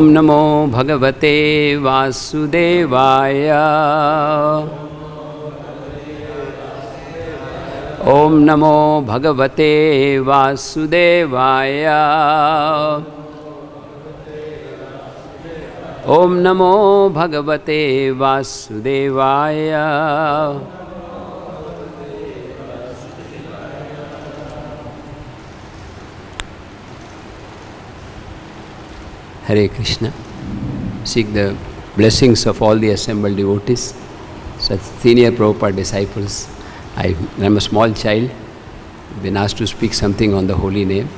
Om Namo Bhagavate Vasudevaya. Om Namo Bhagavate Vasudevaya. Om Namo Bhagavate Vasudevaya. Hare Krishna. Seek the blessings of all the assembled devotees, such senior Prabhupada disciples. I'm a small child, been asked to speak something on the holy name.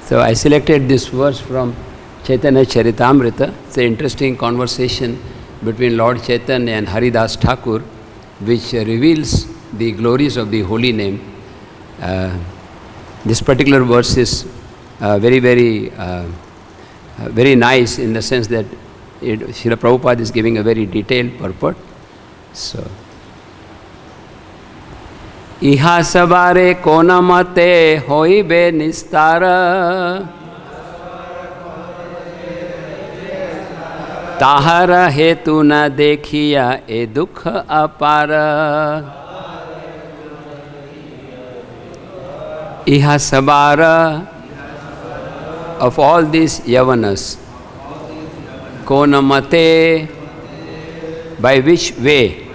So I selected this verse from Chaitanya Charitamrita. It's an interesting conversation between Lord Chaitanya and Haridas Thakur, which reveals the glories of the holy name. This particular verse is very nice in the sense that Srila Prabhupada is giving a very detailed purport. So, Iha sabare konamate hoibe nistara tahara hetu na dekhiya e dukha apara. Iha sabara, of all these yavanas, konamate, by which way,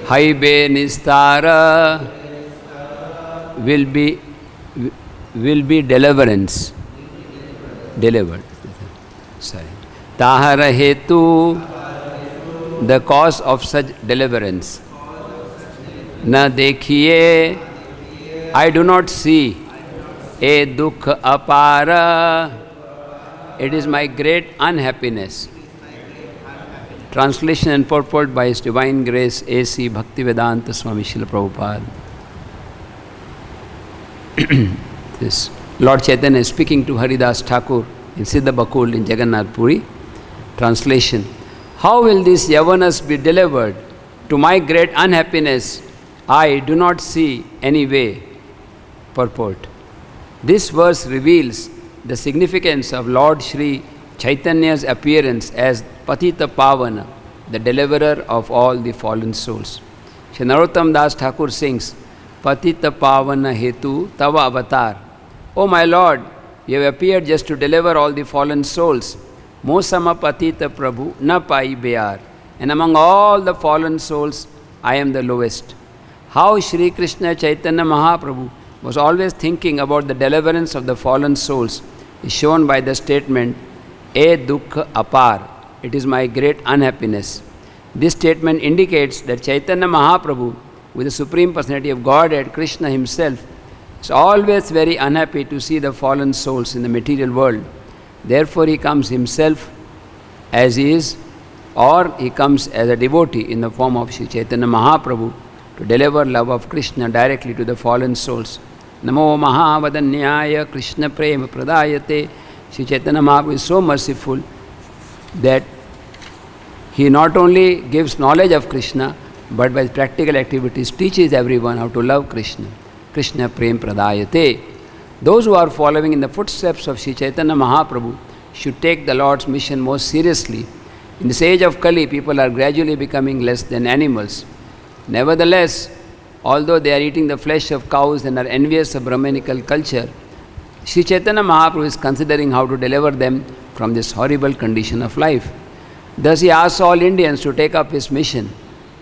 haibe nistara, will be deliverance, delivered. Sorry. Tahara hetu, the cause of such deliverance. Na dekhiye, I do not see. E dukha apara, it is my great unhappiness. Translation and purport by His Divine Grace A.C. Bhaktivedanta Swami Srila Prabhupada. This Lord Chaitanya is speaking to Haridas Thakur in Siddha Bakul in Jagannath Puri. Translation: how will these yavanas be delivered? To my great unhappiness, I do not see any way. Purport: this verse reveals the significance of Lord Shri Chaitanya's appearance as Patita Pavana, the deliverer of all the fallen souls. Shri Narottam Das Thakur sings, Patita Pavana Hetu Tava Avatar. O my Lord, you have appeared just to deliver all the fallen souls. Mosama Patita Prabhu Na Pai Bear. And among all the fallen souls, I am the lowest. How Shri Krishna Chaitanya Mahaprabhu was always thinking about the deliverance of the fallen souls is shown by the statement, E Dukha Apar, it is my great unhappiness. This statement indicates that Chaitanya Mahaprabhu, with the Supreme Personality of Godhead, Krishna himself, is always very unhappy to see the fallen souls in the material world. Therefore he comes himself as he is, or he comes as a devotee in the form of Shri Chaitanya Mahaprabhu to deliver love of Krishna directly to the fallen souls. Namo Mahavadanyaya Krishna Prema Pradayate. Shri Chaitanya Mahaprabhu is so merciful that he not only gives knowledge of Krishna, but by practical activities teaches everyone how to love Krishna. Krishna Prema Pradayate. Those who are following in the footsteps of Shri Chaitanya Mahaprabhu should take the Lord's mission most seriously. In this age of Kali, people are gradually becoming less than animals. Nevertheless, although they are eating the flesh of cows and are envious of Brahmanical culture, Shri Chaitanya Mahaprabhu is considering how to deliver them from this horrible condition of life. Thus he asks all Indians to take up his mission.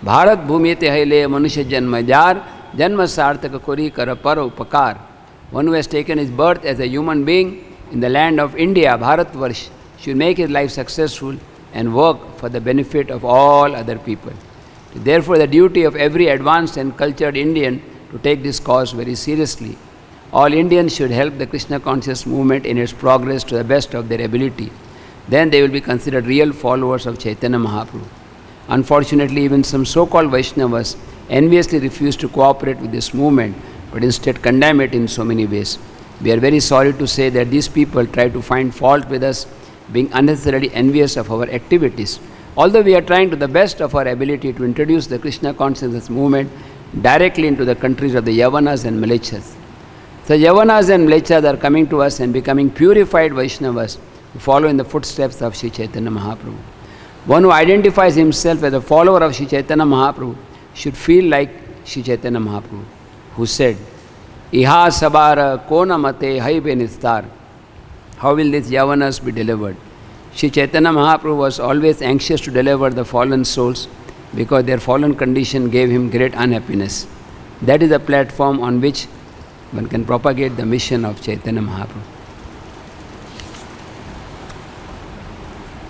Bharat bhumite haile manusya janma jar, janma sarthaka kori kara para upakar. One who has taken his birth as a human being in the land of India, Bharatvarsh, should make his life successful and work for the benefit of all other people. Therefore, the duty of every advanced and cultured Indian to take this cause very seriously. All Indians should help the Krishna conscious movement in its progress to the best of their ability. Then they will be considered real followers of Chaitanya Mahaprabhu. Unfortunately, even some so-called Vaishnavas enviously refuse to cooperate with this movement, but instead condemn it in so many ways. We are very sorry to say that these people try to find fault with us, being unnecessarily envious of our activities. Although we are trying to the best of our ability to introduce the Krishna consciousness movement directly into the countries of the Yavanas and Mlechas. So Yavanas and Mlechas are coming to us and becoming purified Vaishnavas who follow in the footsteps of Sri Chaitanya Mahaprabhu. One who identifies himself as a follower of Sri Chaitanya Mahaprabhu should feel like Sri Chaitanya Mahaprabhu, who said, Iha sabara kona mate haibe nistar. How will these Yavanas be delivered? Sri Chaitanya Mahaprabhu was always anxious to deliver the fallen souls because their fallen condition gave him great unhappiness. That is the platform on which one can propagate the mission of Chaitanya Mahaprabhu.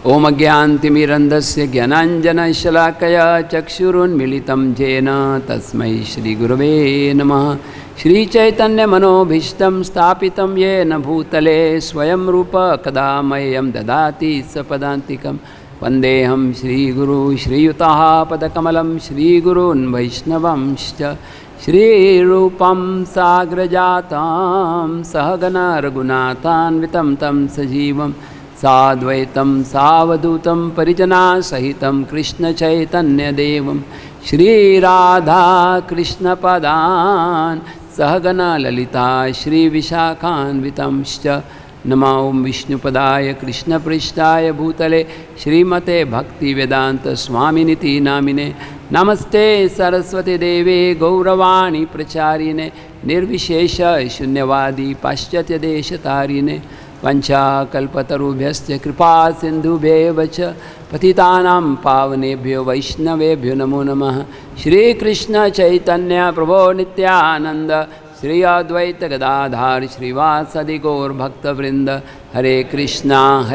Om Agyantimirandasya Gyananjana Shalakaya Chakshurun Militam Jena Tasmai Shri Gurave Namaha Shri Chaitanya Manobhishtam Stapitam Yena Bhutale Swayam Rupa Kadamayam Dadati Sapadantikam Vandeham Shri Guru Shri Yutaha Padakamalam Shri Gurun Vaishnavamscha Shri Rupam Sagrajatam Sahagana Raghunathan Vitam Tam Sajivam Sadvaitam Savadutam Parijana Sahitam Krishna Chaitanya Devam Shri Radha Krishna Padan Sahagana Lalita Shri Vishakhan Vitamscha Namaum Vishnu Padaya Krishna Prishtaya Bhutale Shri Mate Bhakti Vedanta Swaminiti Namine Namaste Saraswati Deve Gauravani Pracharine Nirvishesha Shunyavadi Paschatya Deshatarine Vancha kalpatarubhyasya kripa sindhubhyevacha patitanam pavanebhyo vaishnavebhyo namo namah Shri Krishna Chaitanya Prabhu Nityananda Shri Advaita Gadadhar Shri Vasadi Gaur Bhakta Vrinda Hare Krishna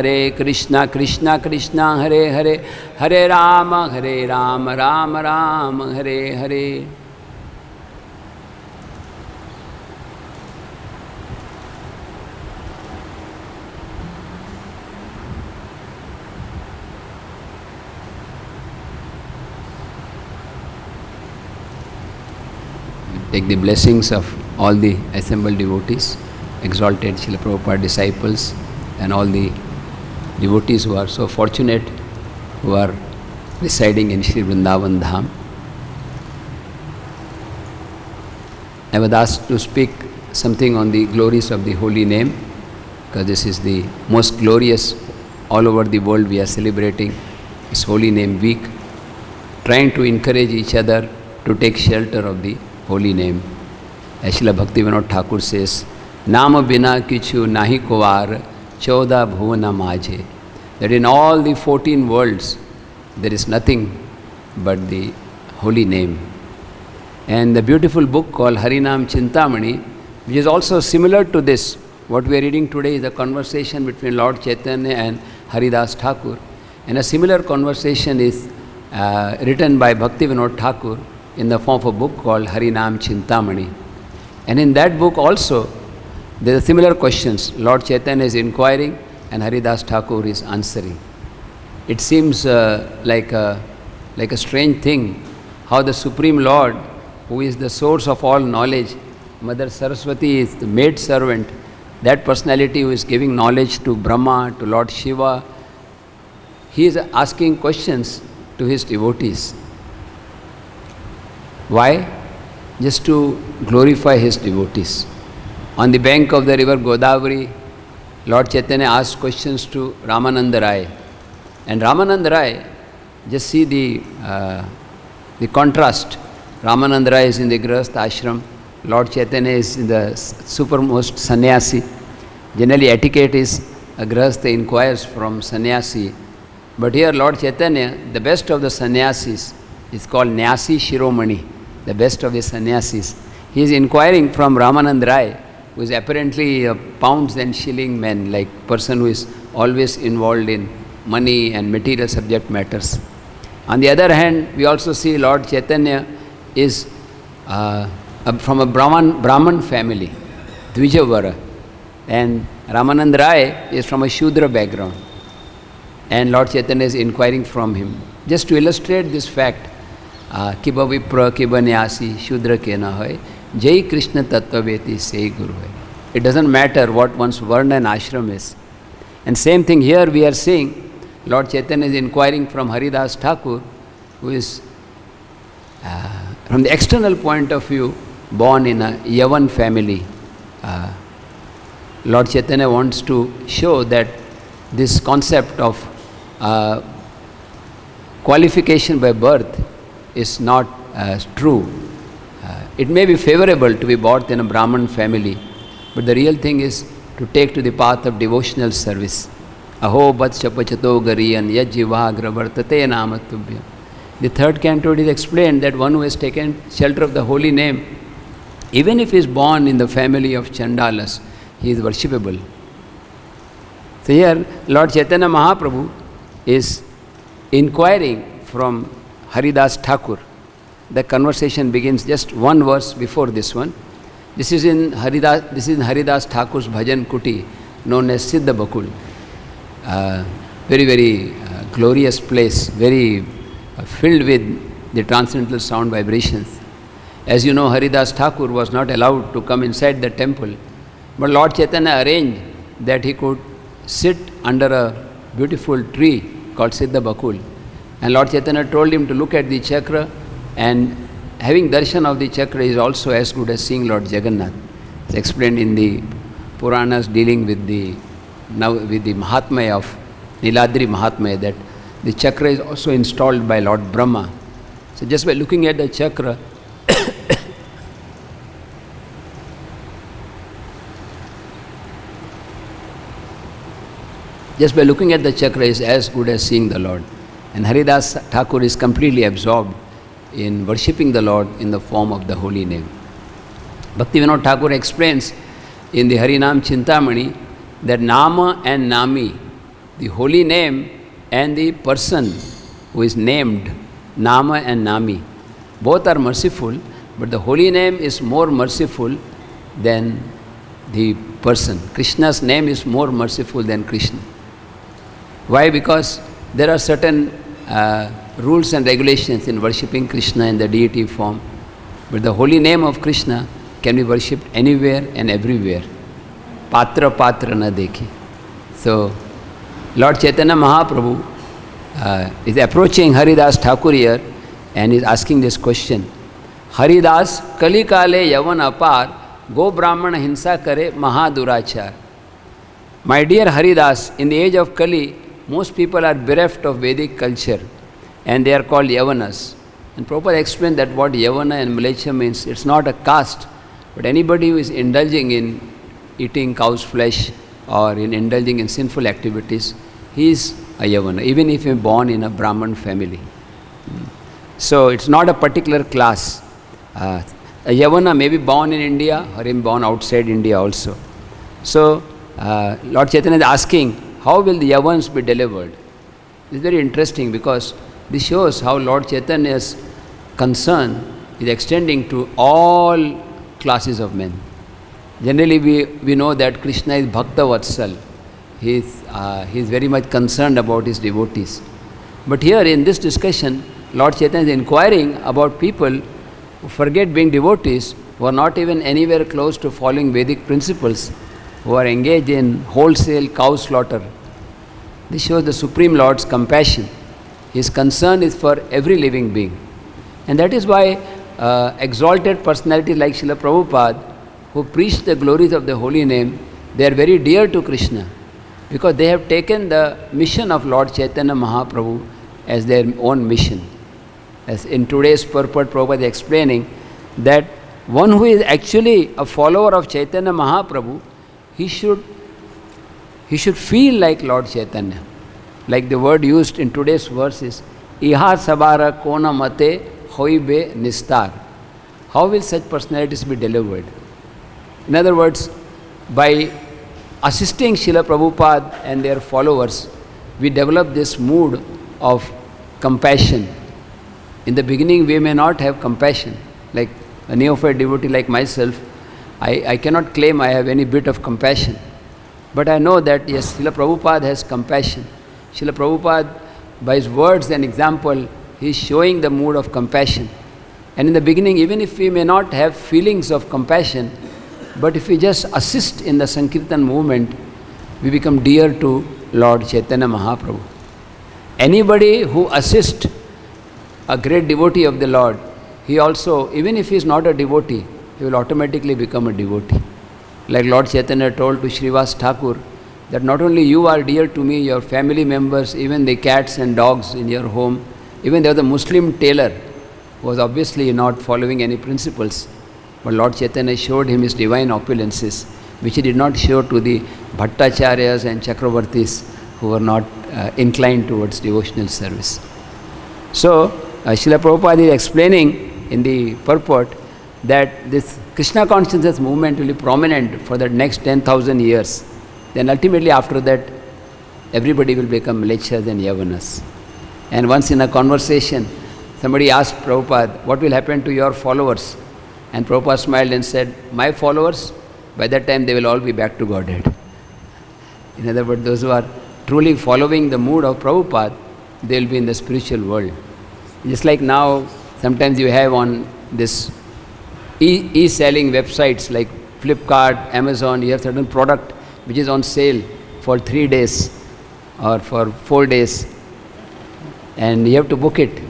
Krishna Krishna Hare Hare Hare Rama Rama Rama Hare Hare. Take the blessings of all the assembled devotees, exalted Srila Prabhupada disciples, and all the devotees who are so fortunate who are residing in Sri Vrindavan Dham. I was asked to speak something on the glories of the holy name, because this is the most glorious. All over the world we are celebrating this holy name week, trying to encourage each other to take shelter of the holy name. As Srila Bhaktivinoda Thakur says, Nama bina kichu nahi kovar chauda bhuvana majhe. That in all the 14 worlds there is nothing but the holy name. And the beautiful book called Harinam Chintamani, which is also similar to this, what we are reading today is a conversation between Lord Chaitanya and Haridas Thakur. And a similar conversation is written by Bhaktivinoda Thakur in the form of a book called Harinam Chintamani. And in that book also, there are similar questions. Lord Chaitanya is inquiring and Haridas Thakur is answering. It seems like a strange thing how the Supreme Lord, who is the source of all knowledge, Mother Saraswati is the maid servant, that personality who is giving knowledge to Brahma, to Lord Shiva, he is asking questions to his devotees. Why? Just to glorify his devotees. On the bank of the river Godavari, Lord Chaitanya asked questions to Ramananda Rai. And Ramananda Rai, just see the contrast. Ramananda Rai is in the Grihastha ashram, Lord Chaitanya is in the supermost sannyasi. Generally etiquette is a Grihastha inquires from sannyasi. But here Lord Chaitanya, the best of the sannyasis, is called Nyasi Shiromani, the best of the sannyasis. He is inquiring from Ramananda Rai, who is apparently a pounds and shilling man, like person who is always involved in money and material subject matters. On the other hand, we also see Lord Chaitanya is from a Brahman family, Dvijavara, and Ramananda Rai is from a Shudra background. And Lord Chaitanya is inquiring from him. Just to illustrate this fact, Kiba Vipra, Kiba Nyasi, Shudra Kena Hoy, Jai Krishna Tattvaveti Sei Guru Hai. It doesn't matter what one's varna and ashram is. And same thing here we are seeing, Lord Chaitanya is inquiring from Haridas Thakur, who is, from the external point of view, born in a Yavan family, Lord Chaitanya wants to show that this concept of qualification by birth is not true. It may be favorable to be born in a Brahman family, but the real thing is to take to the path of devotional service. Aho vatshapachato gariyan yajjivagra vartate namatubhyam. The third canto is explained that one who has taken shelter of the holy name, even if he is born in the family of Chandalas, he is worshipable. So here Lord Chaitanya Mahaprabhu is inquiring from Haridas Thakur. The conversation begins just one verse before this one. This is in Haridas Thakur's Bhajan Kuti, known as Siddha Bakul. Very glorious place, very filled with the transcendental sound vibrations. As you know, Haridas Thakur was not allowed to come inside the temple, but Lord Chaitanya arranged that he could sit under a beautiful tree called Siddha Bakul. And Lord Chaitanya told him to look at the chakra, and having darshan of the chakra is also as good as seeing Lord Jagannath. It's explained in the Puranas dealing with the Mahatmya of Niladri Mahatmya, that the chakra is also installed by Lord Brahma. So just by looking at the chakra, is as good as seeing the Lord. And Haridas Thakur is completely absorbed in worshipping the Lord in the form of the holy name. Bhaktivinoda Thakur explains in the Harinam Chintamani that Nama and Nami, the holy name and the person who is named, Nama and Nami, both are merciful, but the holy name is more merciful than the person. Krishna's name is more merciful than Krishna. Why? Because there are certain rules and regulations in worshipping Krishna in the deity form, but the holy name of Krishna can be worshipped anywhere and everywhere. Patra na dekhi. So, Lord Chaitanya Mahaprabhu is approaching Haridas Thakur here and is asking this question. Haridas kali kale yavan apar go brahmana hinsa kare mahadurachar. My dear Haridas, in the age of Kali, most people are bereft of Vedic culture and they are called Yavanas. And Prabhupada explained that what Yavana and Mlecha means, it's not a caste, but anybody who is indulging in eating cow's flesh or in indulging in sinful activities, he is a Yavana, even if he is born in a Brahman family. So it's not a particular class. A Yavana may be born in India or born outside India also. So Lord Chaitanya is asking, how will the Yavans be delivered? It's very interesting because this shows how Lord Chaitanya's concern is extending to all classes of men. Generally we know that Krishna is Bhakta Vatsal. He is very much concerned about his devotees. But here in this discussion, Lord Chaitanya is inquiring about people who forget being devotees, who are not even anywhere close to following Vedic principles, who are engaged in wholesale cow slaughter. This shows the Supreme Lord's compassion. His concern is for every living being. And that is why exalted personalities like Srila Prabhupada, who preach the glories of the holy name, they are very dear to Krishna, because they have taken the mission of Lord Chaitanya Mahaprabhu as their own mission. As in today's purport, Prabhupada is explaining that one who is actually a follower of Chaitanya Mahaprabhu, he should feel like Lord Chaitanya. Like the word used in today's verse is, Iha sabara kona mate hoibe nistar. How will such personalities be delivered? In other words, by assisting Srila Prabhupada and their followers, we develop this mood of compassion. In the beginning, we may not have compassion. Like a neophyte devotee like myself, I cannot claim I have any bit of compassion. But I know that, yes, Srila Prabhupada has compassion. Srila Prabhupada, by his words and example, he is showing the mood of compassion. And in the beginning, even if we may not have feelings of compassion, but if we just assist in the Sankirtan movement, we become dear to Lord Chaitanya Mahaprabhu. Anybody who assists a great devotee of the Lord, he also, even if he is not a devotee, he will automatically become a devotee. Like Lord Chaitanya told to Srivas Thakur that not only you are dear to me, your family members, even the cats and dogs in your home, even there was a Muslim tailor who was obviously not following any principles, but Lord Chaitanya showed him his divine opulences, which he did not show to the Bhattacharyas and Chakravartis who were not inclined towards devotional service. So, Srila Prabhupada is explaining in the purport that this Krishna consciousness movement will be prominent for the next 10,000 years. Then ultimately after that, everybody will become Mlecchas and Yavanas. And once in a conversation, somebody asked Prabhupada, what will happen to your followers? And Prabhupada smiled and said, my followers, by that time they will all be back to Godhead. In other words, those who are truly following the mood of Prabhupada, they will be in the spiritual world. Just like now, sometimes you have on this e-selling websites like Flipkart, Amazon, you have certain product which is on sale for 3 days or for 4 days, and you have to book it.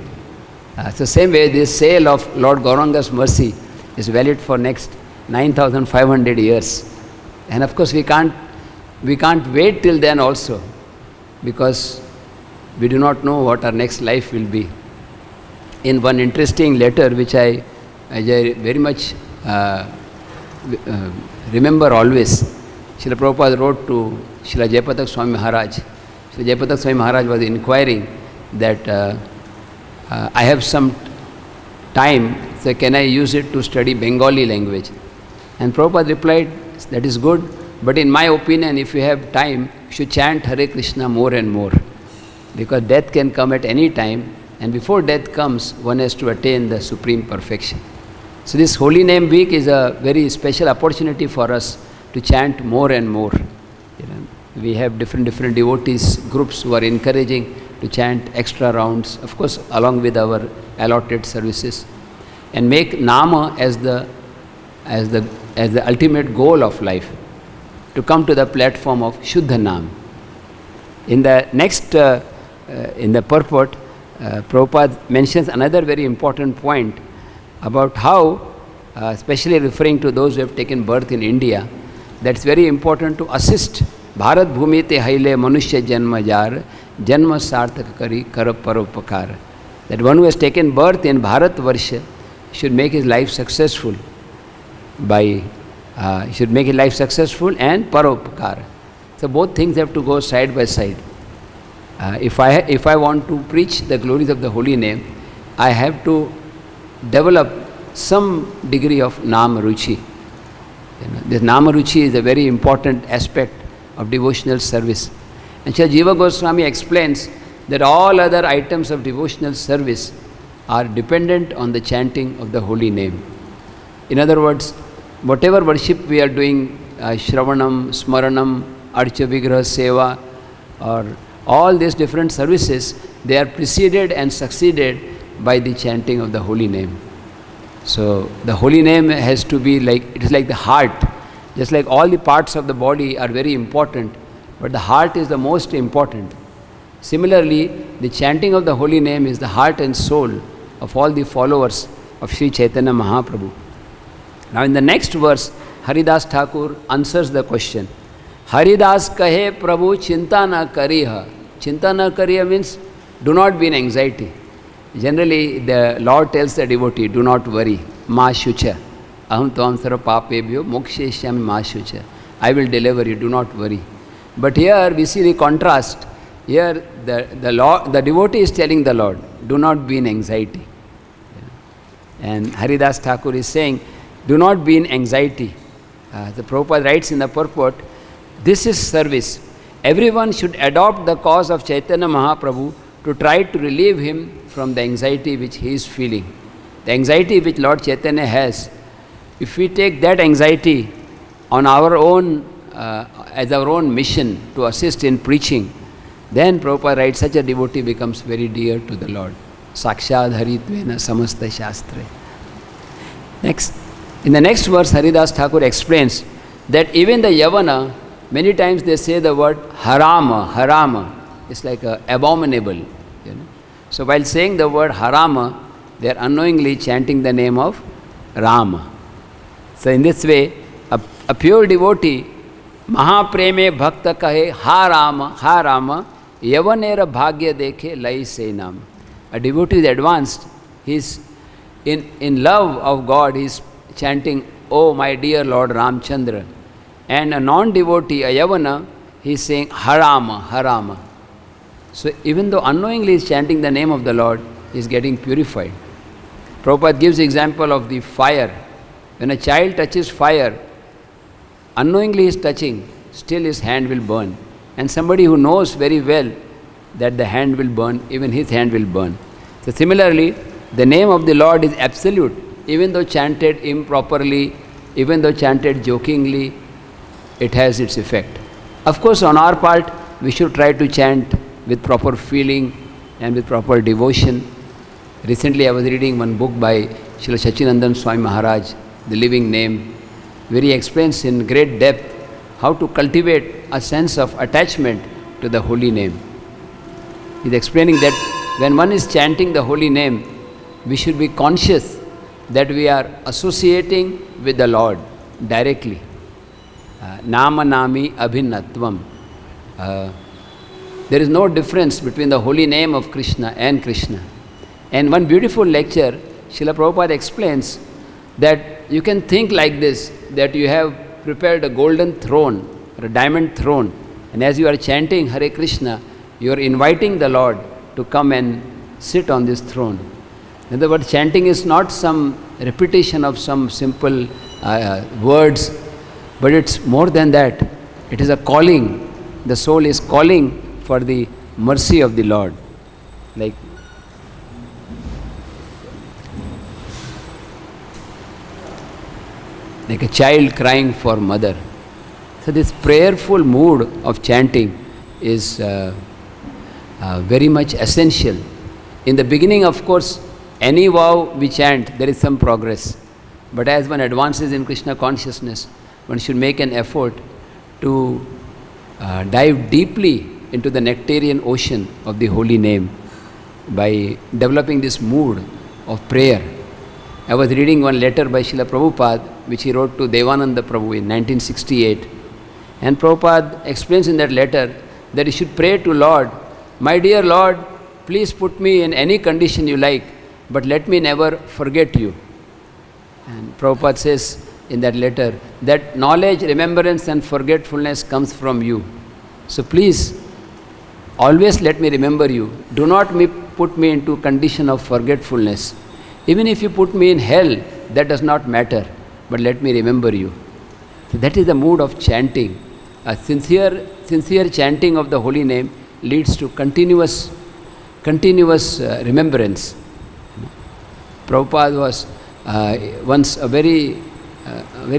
So same way, this sale of Lord Gauranga's mercy is valid for next 9,500 years. And of course we can't wait till then also, because we do not know what our next life will be. In one interesting letter which I very much remember always, Srila Prabhupada wrote to Srila Jayapatak Swami Maharaj. Srila Jayapatak Swami Maharaj was inquiring that I have some time, so can I use it to study Bengali language? And Prabhupada replied, that is good, but in my opinion, if you have time, you should chant Hare Krishna more and more, because death can come at any time, and before death comes, one has to attain the supreme perfection. So this Holy Name Week is a very special opportunity for us to chant more and more. We have different devotees groups who are encouraging to chant extra rounds, of course along with our allotted services, and make Nama as the ultimate goal of life, to come to the platform of Shuddha Nam. In the next, in the purport, Prabhupada mentions another very important point about how, especially referring to those who have taken birth in India, that's very important to assist Bharat Bhumi te haile manushya janma jar janma sarthak kari kar paropakar. That one who has taken birth in Bharat Varsha should make his life successful and paropakar. So both things have to go side by side. If I want to preach the glories of the holy name, I have to develop some degree of Nama Ruchi. This Nama Ruchi is a very important aspect of devotional service. And Srila Jiva Goswami explains that all other items of devotional service are dependent on the chanting of the holy name. In other words, whatever worship we are doing, Shravanam, Smaranam, Archa Vigraha Seva, or all these different services, they are preceded and succeeded by the chanting of the holy name. So the holy name has to be like, it is like the heart. Just like all the parts of the body are very important, but the heart is the most important. Similarly, the chanting of the holy name is the heart and soul of all the followers of Sri Chaitanya Mahaprabhu. Now in the next verse, Haridas Thakur answers the question. Haridas kahe Prabhu chinta na kariha. Chinta na kariha means do not be in anxiety. Generally, the Lord tells the devotee, do not worry. Ma shucha. Aham tvam sarva papebhyo moksheshyami ma shucha. I will deliver you, do not worry. But here we see the contrast. Here the devotee is telling the Lord, do not be in anxiety. And Haridas Thakur is saying, do not be in anxiety. The Prabhupada writes in the purport, this is service. Everyone should adopt the cause of Chaitanya Mahaprabhu to try to relieve him from the anxiety which he is feeling. The anxiety which Lord Chaitanya has, if we take that anxiety on our own, as our own mission to assist in preaching, then Prabhupada writes, such a devotee becomes very dear to the Lord. Sakshad Haritvena Samasta Shastre. Next, in the next verse, Haridas Thakur explains that even the Yavana, many times they say the word harama, harama. It's like abominable. So while saying the word harama, they are unknowingly chanting the name of Rama. So in this way, A pure devotee, महाप्रेमे भक्त कहे हा राम यवनेर भाग्य देखे लई से नाम. A devotee is advanced, he is in love of God, he is chanting, oh my dear Lord Ramchandra. And a non-devotee, a yavana, he is saying harama, harama. So even though unknowingly he is chanting the name of the Lord, he is getting purified. Prabhupada gives example of the fire. When a child touches fire, unknowingly he is touching, still his hand will burn. And somebody who knows very well that the hand will burn, even his hand will burn. So similarly, the name of the Lord is absolute, even though chanted improperly, even though chanted jokingly, it has its effect. Of course, on our part, we should try to chant with proper feeling and with proper devotion. Recently, I was reading one book by Srila Sachinandan Swami Maharaj, The Living Name, where he explains in great depth how to cultivate a sense of attachment to the holy name. He is explaining that when one is chanting the holy name, we should be conscious that we are associating with the Lord directly. Nama nami abhinatvam. There is no difference between the holy name of Krishna and Krishna. And one beautiful lecture, Srila Prabhupada explains that you can think like this, that you have prepared a golden throne or a diamond throne, and as you are chanting Hare Krishna, you are inviting the Lord to come and sit on this throne. In other words, chanting is not some repetition of some simple words, but it's more than that. It is a calling. The soul is calling for the mercy of the Lord. Like a child crying for mother. So this prayerful mood of chanting is very much essential. In the beginning, of course, any vow we chant, there is some progress. But as one advances in Krishna consciousness, one should make an effort to dive deeply into the nectarian ocean of the holy name by developing this mood of prayer. I was reading one letter by Srila Prabhupada, which he wrote to Devananda Prabhu in 1968. And Prabhupada explains in that letter that he should pray to Lord, my dear Lord, please put me in any condition you like, but let me never forget you. And Prabhupada says in that letter that knowledge, remembrance and forgetfulness comes from you. So please, always let me remember you. Do not put me into condition of forgetfulness. Even if you put me in hell, that does not matter, but let me remember you. So that is the mood of chanting. A sincere chanting of the holy name leads to continuous remembrance. Prabhupada was once a very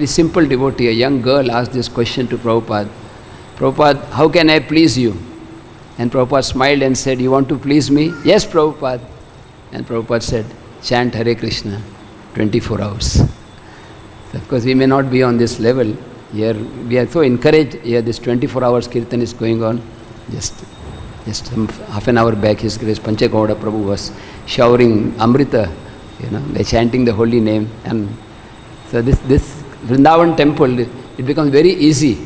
simple devotee, a young girl asked this question to Prabhupada. Prabhupada, how can I please you? And Prabhupada smiled and said, you want to please me? Yes, Prabhupada. And Prabhupada said, chant Hare Krishna 24 hours. So of course, we may not be on this level. Here we are so encouraged. Here this 24 hours kirtan is going on. Just half an hour back, His Grace Panchagauda Prabhu was showering Amrita, by chanting the holy name. And so this Vrindavan temple, it becomes very easy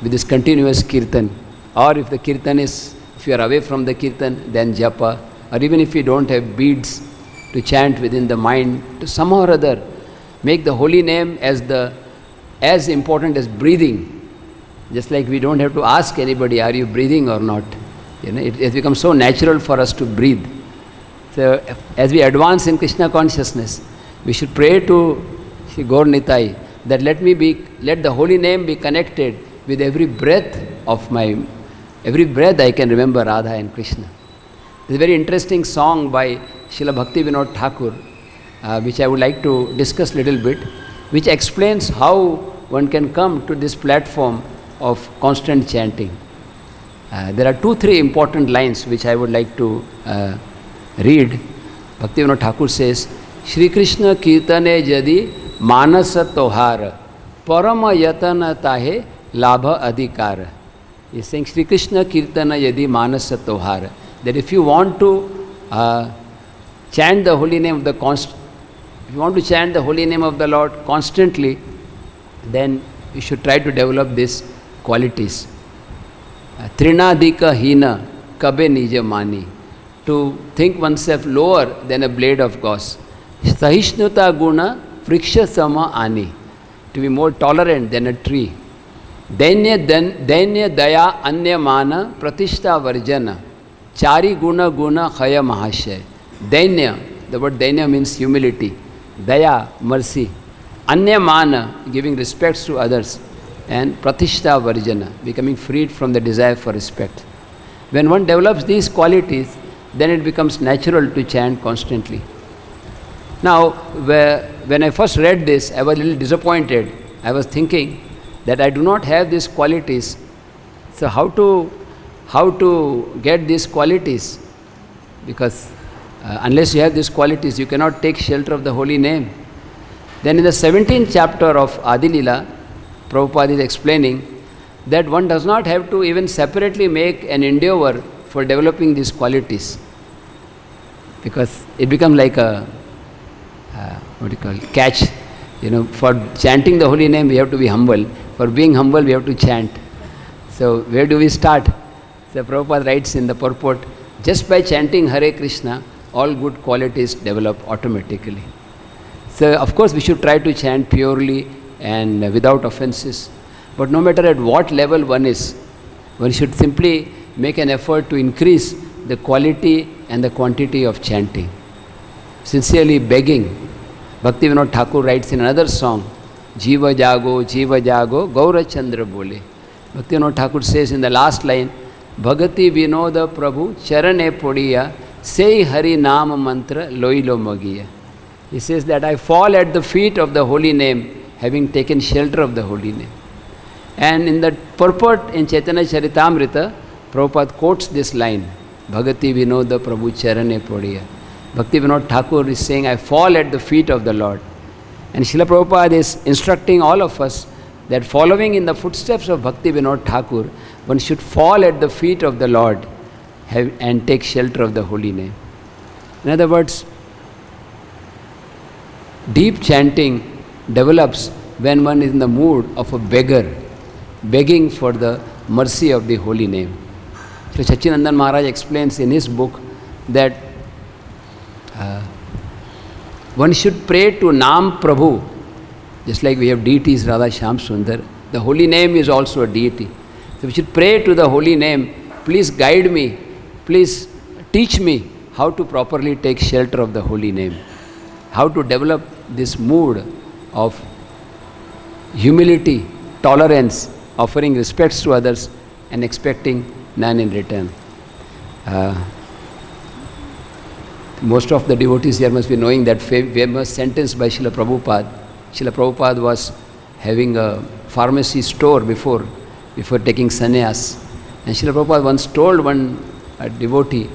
with this continuous kirtan. Or if the kirtan is, if you are away from the kirtan, then japa. Or even if you don't have beads to chant within the mind, to somehow or other make the holy name as important as breathing. Just like we don't have to ask anybody, are you breathing or not? It has become so natural for us to breathe. So as we advance in Krishna consciousness, we should pray to Shri Gaur Nitai that let the holy name be connected with every breath I can remember Radha and Krishna. There's a very interesting song by Srila Bhakti Vinod Thakur, which I would like to discuss a little bit, which explains how one can come to this platform of constant chanting. There are 2-3 important lines which I would like to read. Bhakti Vinod Thakur says, Shri Krishna Kirtane Jadi Manasa Tohar Parama Yatana Tahe Labha Adhikar. He is saying Shri Krishna Kirtana Yadi Manasa Tohar. That if you want to chant the holy name of if you want to chant the holy name of the Lord constantly, then you should try to develop these qualities. Trinadika hina kabe nija mani. To think oneself lower than a blade of gauze. Sahishnuta guna vriksha sama ani. To be more tolerant than a tree. Dainya daya anya mana pratishta varjana. Chari guna guna khaya mahashay. Dainya, the word dainya means humility. Daya, mercy. Anya mana, giving respects to others. And pratishta varjana, becoming freed from the desire for respect. When one develops these qualities, then it becomes natural to chant constantly. Now, when I first read this, I was a little disappointed. I was thinking that I do not have these qualities. So how to get these qualities? Because unless you have these qualities, you cannot take shelter of the holy name. Then in the 17th chapter of Adi Lila, Prabhupada is explaining that one does not have to even separately make an endeavor for developing these qualities. Because it becomes like a catch. For chanting the holy name, we have to be humble. For being humble, we have to chant. So where do we start? So Prabhupada writes in the purport, just by chanting Hare Krishna, all good qualities develop automatically. So of course we should try to chant purely and without offenses. But no matter at what level one is, one should simply make an effort to increase the quality and the quantity of chanting. Sincerely begging. Bhaktivinoda Thakur writes in another song, Jiva Jago, Gaura Chandra Bole. Bhaktivinoda Thakur says in the last line, Bhagati Vinoda Prabhu Charane Podiya, Sei Hari Nama Mantra Loilo Magiya. He says that I fall at the feet of the holy name, having taken shelter of the holy name. And in the purport in Chaitanya Charitamrita, Prabhupada quotes this line, Bhagati Vinoda Prabhu Charane Podiya. Bhaktivinoda Thakur is saying, I fall at the feet of the Lord. And Srila Prabhupada is instructing all of us that following in the footsteps of Bhaktivinoda Thakur, one should fall at the feet of the Lord and take shelter of the holy name. In other words, deep chanting develops when one is in the mood of a beggar, begging for the mercy of the holy name. So Sachinandan Maharaj explains in his book that one should pray to Naam Prabhu, just like we have deities Radha Shyam Sundar. The holy name is also a deity. So we should pray to the holy name, please guide me, please teach me how to properly take shelter of the holy name, how to develop this mood of humility, tolerance, offering respects to others and expecting none in return. Most of the devotees here must be knowing that famous sentence by Srila Prabhupada. Srila Prabhupada was having a pharmacy store before taking sannyas. And Srila Prabhupada once told one devotee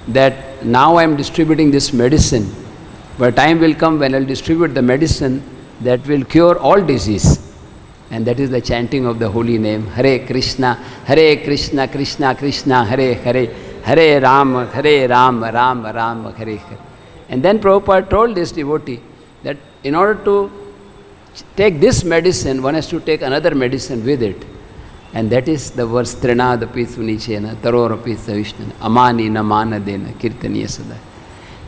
that now I am distributing this medicine, but time will come when I will distribute the medicine that will cure all disease. And that is the chanting of the holy name, Hare Krishna, Krishna Krishna, Hare Hare, Hare Ram, Ram Ram, Hare Hare. And then Prabhupada told this devotee that in order to take this medicine, one has to take another medicine with it. And that is the verse, Trinadapi Sunichena, Tarorapi Savishnana, Amani Namana Dena, Kirtaniya Sada.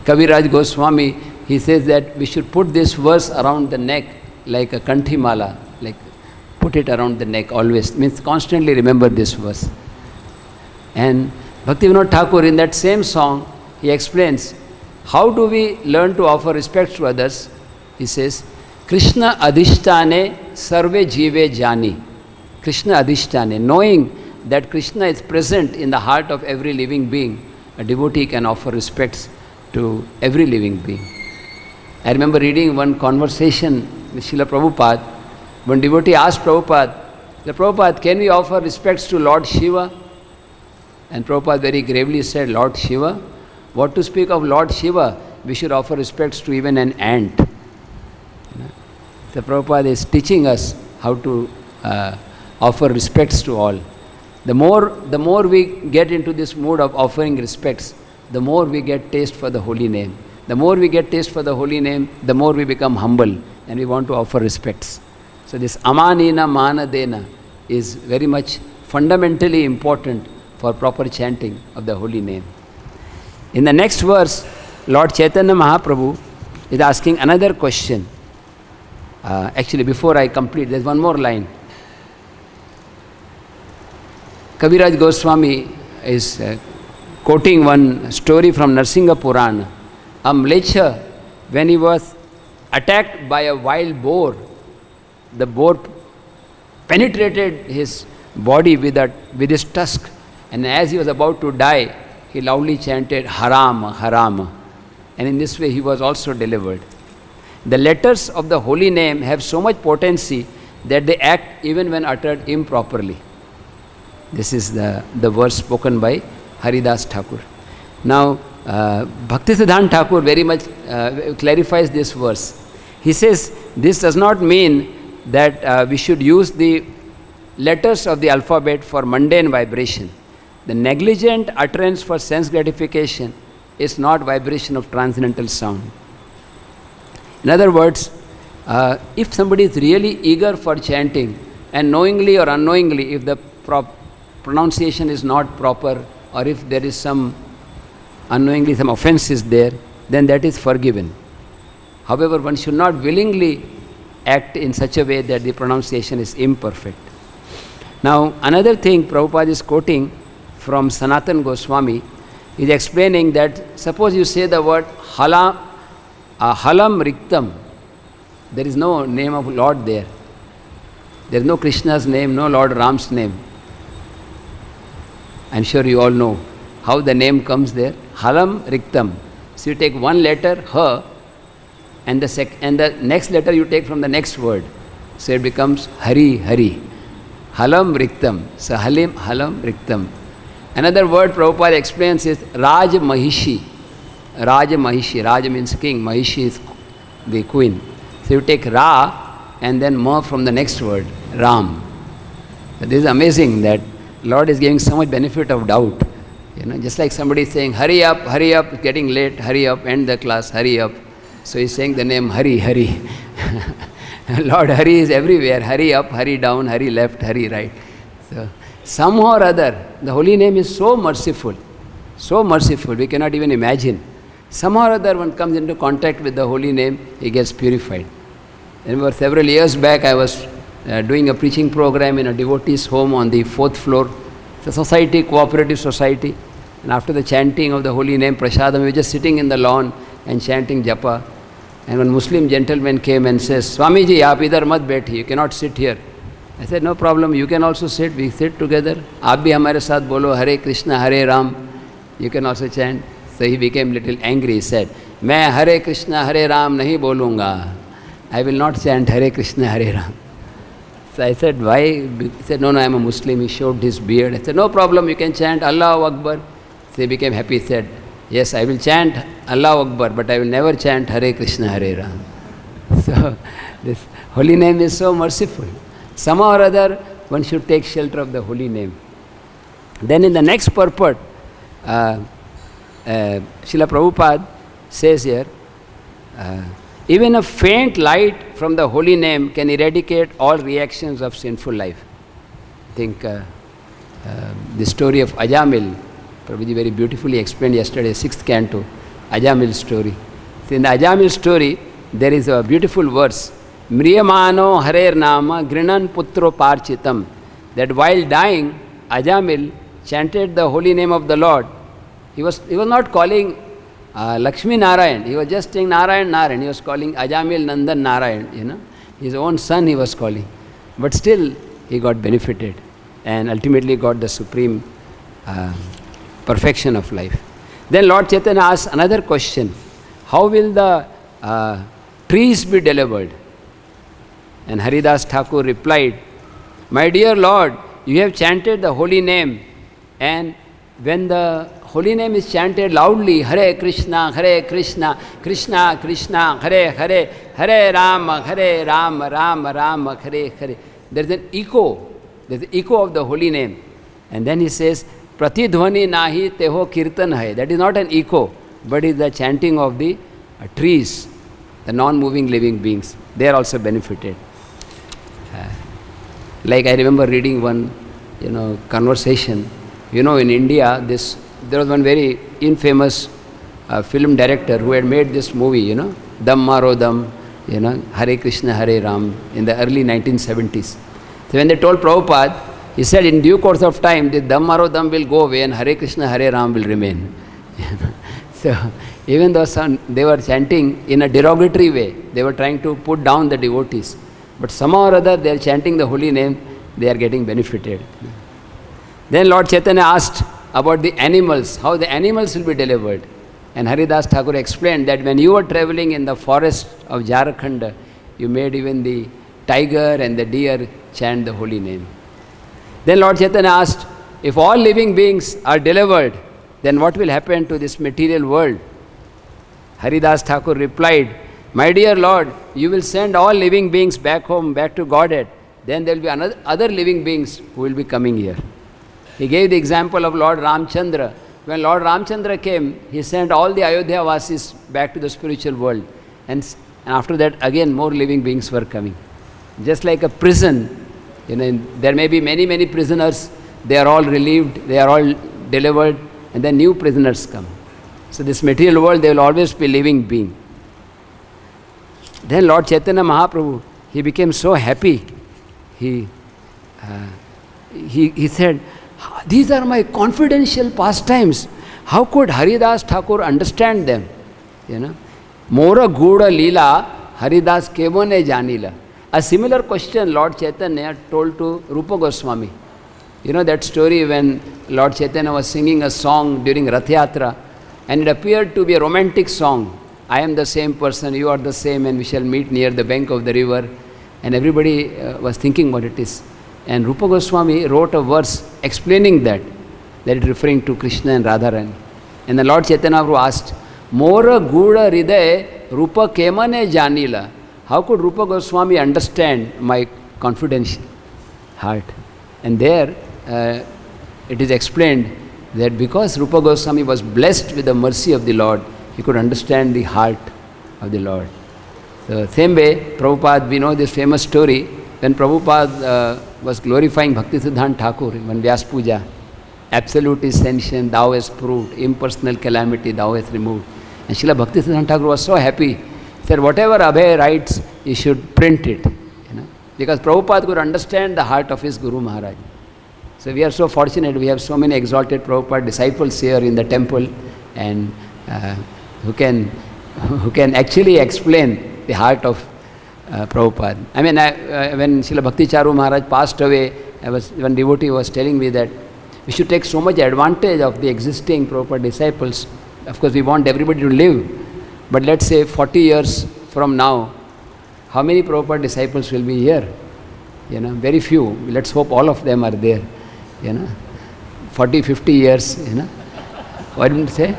Kaviraj Goswami, he says that we should put this verse around the neck like a kanthi mala, like put it around the neck always, means constantly remember this verse. And Bhaktivinoda Thakur in that same song, he explains, how do we learn to offer respect to others? He says, Krishna adhishtane sarve jive jani. Krishna adhishtane, knowing that Krishna is present in the heart of every living being, a devotee can offer respects to every living being. I remember reading one conversation with Srila Prabhupada. One devotee asked Prabhupada, can we offer respects to Lord Shiva? And Prabhupada very gravely said, Lord Shiva? What to speak of Lord Shiva? We should offer respects to even an ant. So Prabhupada is teaching us how to offer respects to all. The more we get into this mood of offering respects, the more we get taste for the holy name. The more we get taste for the holy name, the more we become humble and we want to offer respects. So So this amanina manadena is very much fundamentally important for proper chanting of the holy name. In the next verse, Lord Chaitanya Mahaprabhu is asking another question. Actually, before I complete, there's one more line. Kaviraj Goswami is quoting one story from Narsingha Purana. A mlecha, when he was attacked by a wild boar, the boar penetrated his body with his tusk, and as he was about to die, he loudly chanted Haram, Haram, and in this way he was also delivered. The letters of the holy name have so much potency that they act even when uttered improperly. This is the verse spoken by Haridas Thakur. Now, Bhaktisiddhanta Thakur very much clarifies this verse. He says, this does not mean that we should use the letters of the alphabet for mundane vibration. The negligent utterance for sense gratification is not vibration of transcendental sound. In other words, if somebody is really eager for chanting, and knowingly or unknowingly, if the pronunciation is not proper, or if there is some unknowingly some offense is there, then that is forgiven. However, one should not willingly act in such a way that the pronunciation is imperfect. Now, another thing Prabhupada is quoting from Sanatan Goswami is explaining that suppose you say the word halam riktam, there is no name of Lord there. There is no Krishna's name, no Lord Ram's name. I am sure you all know how the name comes there. Halam riktam. So you take one letter, ha, and the next letter you take from the next word. So it becomes Hari, Hari. Halam riktam. So halam riktam. Another word Prabhupada explains is Raj Mahishi. Raj Mahishi. Raj means king. Mahishi is the queen. So you take Ra and then Ma from the next word, Ram. So this is amazing that Lord is giving so much benefit of doubt. Just like somebody is saying, hurry up, it's getting late, hurry up, end the class, hurry up. So he's saying the name Hari, Hari. Lord Hari is everywhere. Hurry up, hurry down, hurry left, hurry right. So somehow or other, the holy name is so merciful, we cannot even imagine. Somehow or other, one comes into contact with the holy name, he gets purified. I remember several years back, I was doing a preaching program in a devotee's home on the 4th floor. It's a society, cooperative society. And after the chanting of the holy name, Prasadam, we were just sitting in the lawn and chanting japa. And one Muslim gentleman came and says, Swamiji, aap idhar mat baithi, you cannot sit here. I said, no problem, you can also sit, we sit together. Aap bhi hamare saath bolo, Hare Krishna, Hare Ram. You can also chant. So he became a little angry. He said, Main Hare Krishna, Hare Ram nahi bolunga. I will not chant Hare Krishna, Hare Ram. So I said, why? He said, no, I am a Muslim. He showed his beard. I said, no problem, you can chant Allahu Akbar. So he became happy. He said, yes, I will chant Allahu Akbar, but I will never chant Hare Krishna, Hare Ram. So this holy name is so merciful. Somehow or other, one should take shelter of the holy name. Then in the next purport, Srila Prabhupada says here, even a faint light from the holy name can eradicate all reactions of sinful life. I think the story of Ajamil, Prabhuji very beautifully explained yesterday, 6th canto, Ajamil story. So in the Ajamil story, there is a beautiful verse, Mriyamano Harer Nama Grinan Putro Parchitam, that while dying, Ajamil chanted the holy name of the Lord. He was not calling Lakshmi Narayan, he was just saying Narayan, Narayan. He was calling Ajamil Nandan Narayan, His own son he was calling. But still, he got benefited and ultimately got the supreme perfection of life. Then Lord Chaitanya asked another question. How will the trees be delivered? And Haridas Thakur replied, my dear Lord, you have chanted the holy name, and when the holy name is chanted loudly, Hare Krishna, Krishna Krishna, Hare Hare, Hare Rama, Rama Rama, Hare Hare. There is an echo. There is the echo of the holy name. And then he says, Pratidhvani nahi teho kirtan hai. That is not an echo, but is the chanting of the trees, the non-moving living beings. They are also benefited. Like I remember reading one, conversation. In India, there was one very infamous film director who had made this movie, Dam Maro Dam, Hare Krishna, Hare Ram, in the early 1970s. So when they told Prabhupada, he said, in due course of time, the Dam Maro Dam will go away and Hare Krishna, Hare Ram will remain. So even though they were chanting in a derogatory way, they were trying to put down the devotees. But somehow or other, they are chanting the holy name, they are getting benefited. Then Lord Chaitanya asked about the animals, how the animals will be delivered. And Haridas Thakur explained that when you were traveling in the forest of Jharkhand, you made even the tiger and the deer chant the holy name. Then Lord Chaitanya asked, if all living beings are delivered, then what will happen to this material world? Haridas Thakur replied, my dear Lord, you will send all living beings back home, back to Godhead. Then there will be other living beings who will be coming here. He gave the example of Lord Ramchandra. When Lord Ramchandra came, he sent all the Ayodhya Vasis back to the spiritual world. And after that, again, more living beings were coming. Just like a prison, there may be many, many prisoners. They are all relieved, they are all delivered, and then new prisoners come. So this material world, there will always be living being. Then Lord Chaitanya Mahaprabhu, he became so happy. He said, these are my confidential pastimes. How could Haridas Thakur understand them? Mora Guda Leela Haridas Kevone Janila. A similar question Lord Chaitanya told to Rupa Goswami. That story when Lord Chaitanya was singing a song during Rath Yatra, and it appeared to be a romantic song. I am the same person, you are the same, and we shall meet near the bank of the river. And everybody was thinking what it is. And Rupa Goswami wrote a verse explaining that it referring to Krishna and Radharani. And the Lord Chaitanya Prabhu asked, Mora Guda Hriday Rupa Kemane Janila. How could Rupa Goswami understand my confidential heart? And there it is explained that because Rupa Goswami was blessed with the mercy of the Lord, he could understand the heart of the Lord. So same way, Prabhupada, we know this famous story, when Prabhupada was glorifying Bhaktisiddhanta Thakur, when Vyas Puja, absolute is sentient, thou hast proved, impersonal calamity, thou hast removed. And Srila Bhaktisiddhanta Thakur was so happy, he said, whatever Abhay writes, you should print it. Because Prabhupada could understand the heart of his Guru Maharaj. So we are so fortunate, we have so many exalted Prabhupada disciples here in the temple, and who can actually explain the heart of Prabhupada. I mean, when Srila Bhakti Charu Maharaj passed away, one devotee was telling me that we should take so much advantage of the existing Prabhupada disciples. Of course, we want everybody to live, but let's say 40 years from now, how many Prabhupada disciples will be here? Very few. Let's hope all of them are there. 40, 50 years, What did you say?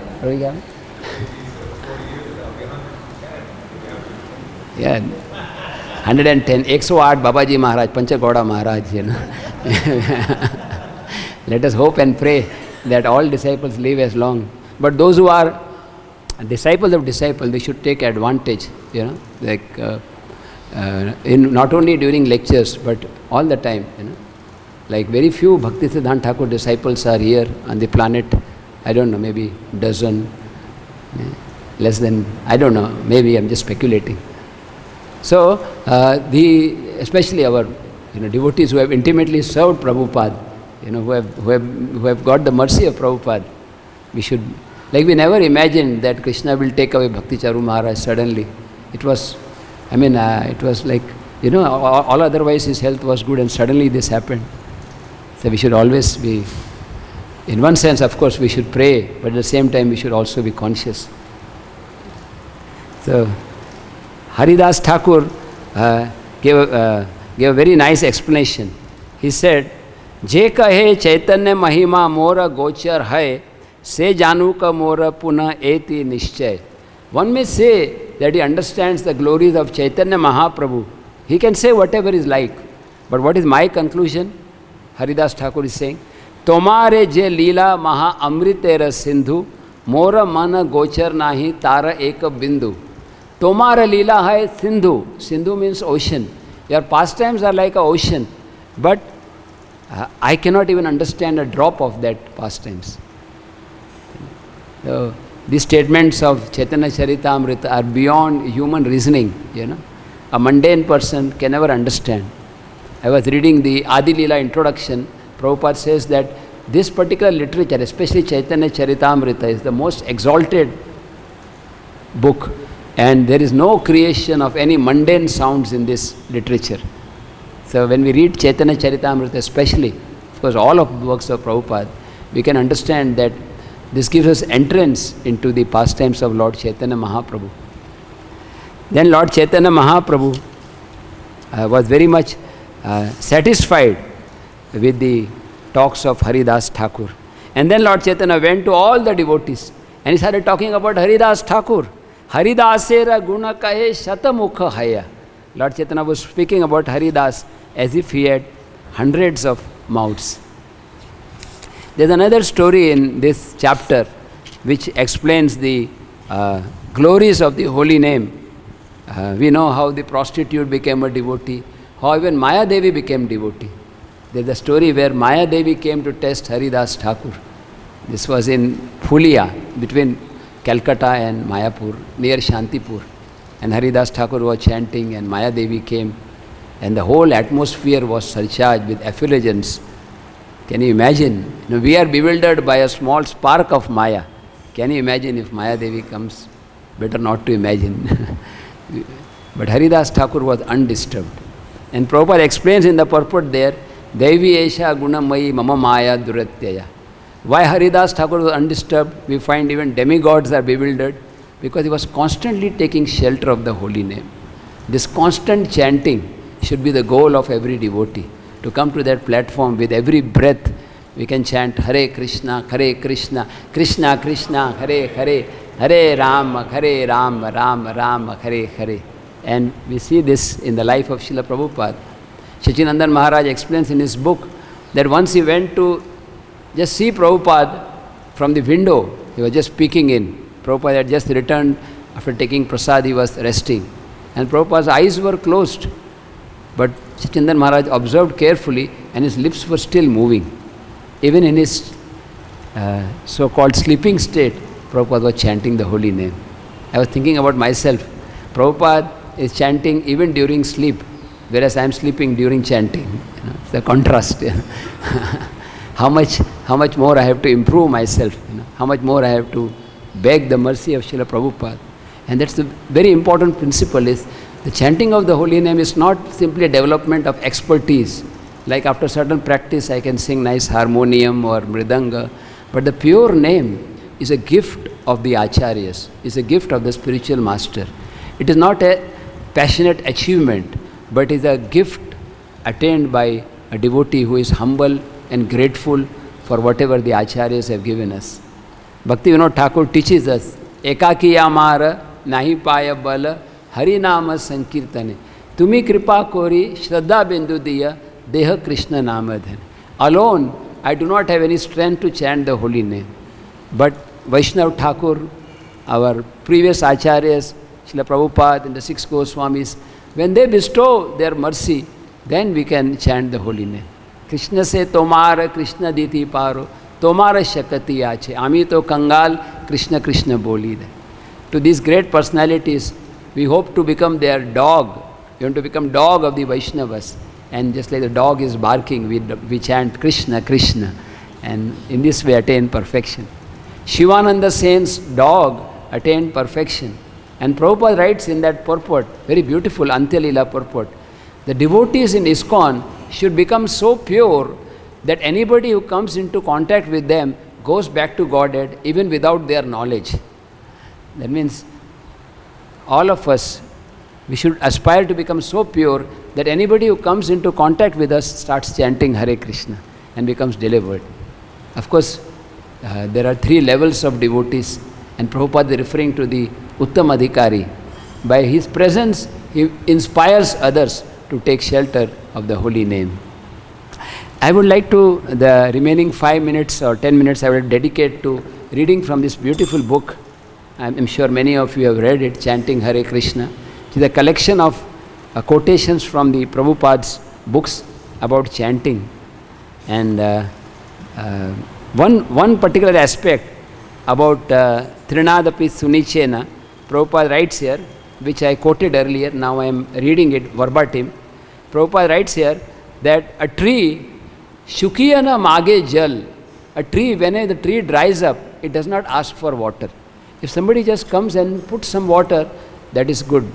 Yeah, 110, 108 Babaji Maharaj, Panchagauda Maharaj, Let us hope and pray that all disciples live as long. But those who are disciples of disciples, they should take advantage, not only during lectures, but all the time, Like very few Bhaktisiddhanta Thakur disciples are here on the planet. I don't know, maybe dozen, less than, I don't know, maybe I'm just speculating. So, especially our devotees who have intimately served Prabhupada, who have got the mercy of Prabhupada, we never imagined that Krishna will take away Bhakti Charu Maharaj suddenly. It was like, all otherwise his health was good and suddenly this happened. So we should always be, in one sense, of course, we should pray, but at the same time we should also be conscious. So, Haridas Thakur gave a very nice explanation. He said, Je kahe Chaitanya Mahima mora gochar hai, se janu ka mora puna eti nishchay. One may say that he understands the glories of Chaitanya Mahaprabhu. He can say whatever is like. But what is my conclusion? Haridas Thakur is saying, Tomare je leela maha amritera sindhu, mora mana gochar nahi tara eka bindu. Tomara leela hai sindhu. Sindhu means ocean. Your pastimes are like an ocean. But I cannot even understand a drop of that pastimes. So, these statements of Chaitanya Charitamrita are beyond human reasoning, A mundane person can never understand. I was reading the Adi Leela introduction. Prabhupada says that this particular literature, especially Chaitanya Charitamrita, is the most exalted book, and there is no creation of any mundane sounds in this literature. So when we read Chaitanya Charitamrita especially, of course all of the works of Prabhupada, we can understand that this gives us entrance into the pastimes of Lord Chaitanya Mahaprabhu. Then Lord Chaitanya Mahaprabhu was very much satisfied with the talks of Haridas Thakur. And then Lord Chaitanya went to all the devotees and he started talking about Haridas Thakur. Haridasera guna kahe shatamukha haya. Lord Chaitanya was speaking about Haridas as if he had hundreds of mouths. There's another story in this chapter which explains the glories of the holy name. We know how the prostitute became a devotee, how even Maya Devi became devotee. There's a story where Maya Devi came to test Haridas Thakur. This was in Phulia, between Calcutta and Mayapur, near Shantipur. And Haridas Thakur was chanting and Maya Devi came, and the whole atmosphere was surcharged with effulgence. Can you imagine? We are bewildered by a small spark of Maya. Can you imagine if Maya Devi comes? Better not to imagine. But Haridas Thakur was undisturbed. And Prabhupada explains in the purport there, Devi Esha Gunamayi Mama Maya Duratyaya. Why Haridas Thakur was undisturbed? We find even demigods are bewildered because he was constantly taking shelter of the holy name. This constant chanting should be the goal of every devotee. To come to that platform with every breath, we can chant Hare Krishna, Krishna Krishna, Hare Hare, Hare Ram, Ram Ram, Hare Hare. And we see this in the life of Srila Prabhupada. Shachinandan Maharaj explains in his book that once he went to just see Prabhupada from the window, he was just peeking in. Prabhupada had just returned after taking prasad, he was resting. And Prabhupada's eyes were closed. But Shachinandan Maharaj observed carefully and his lips were still moving. Even in his so-called sleeping state, Prabhupada was chanting the holy name. I was thinking about myself. Prabhupada is chanting even during sleep, whereas I am sleeping during chanting. It's the contrast. How much more I have to improve myself. How much more I have to beg the mercy of Srila Prabhupada. And that's the very important principle is the chanting of the holy name is not simply a development of expertise. Like after certain practice I can sing nice harmonium or mridanga. But the pure name is a gift of the acharyas, is a gift of the spiritual master. It is not a passionate achievement, but is a gift attained by a devotee who is humble and grateful for whatever the acharyas have given us. Bhakti Vinod Thakur teaches us, Ekaki Amara Nahi Paya Bala Harinama Sankirtane Tumi Kripa Kori Shraddha Bindu Diya Deha Krishna Namadhan. Alone, I do not have any strength to chant the holy name. But Vaishnav Thakur, our previous acharyas, Srila Prabhupada and the 6 Goswamis, when they bestow their mercy, then we can chant the holy name. Krishna se tomara Krishna diti paro, tomara shakati ache, ami to kangal Krishna Krishna boli de. To these great personalities, we hope to become their dog. We want to become dog of the Vaishnavas. And just like the dog is barking, we chant Krishna Krishna. And in this way attain perfection. Shivananda Sen's dog attained perfection. And Prabhupada writes in that purport, very beautiful Antya Leela purport, the devotees in ISKCON should become so pure that anybody who comes into contact with them goes back to Godhead even without their knowledge. That means all of us, we should aspire to become so pure that anybody who comes into contact with us starts chanting Hare Krishna and becomes delivered. Of course, there are 3 levels of devotees, and Prabhupada is referring to the Uttam Adhikari. By his presence, he inspires others to take shelter of the holy name. I would like to, the remaining 5 minutes or 10 minutes I will dedicate to reading from this beautiful book. I am sure many of you have read it, Chanting Hare Krishna. It is a collection of quotations from the Prabhupada's books about chanting. And one particular aspect about Trinadapi Sunichena, Prabhupada writes here, which I quoted earlier, now I am reading it verbatim. Prabhupada writes here that a tree, Shukiyana Mage Jal, a tree, when the tree dries up, it does not ask for water. If somebody just comes and puts some water, that is good,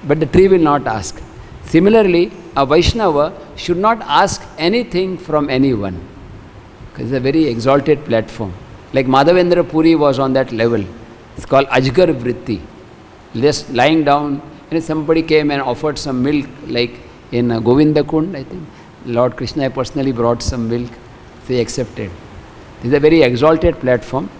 but the tree will not ask. Similarly, a Vaishnava should not ask anything from anyone, because it's a very exalted platform. Like Madhavendra Puri was on that level. It's called Ajgar Vritti. Just lying down, and somebody came and offered some milk, like in Govinda Kund, I think. Lord Krishna personally brought some milk, so he accepted. This is a very exalted platform.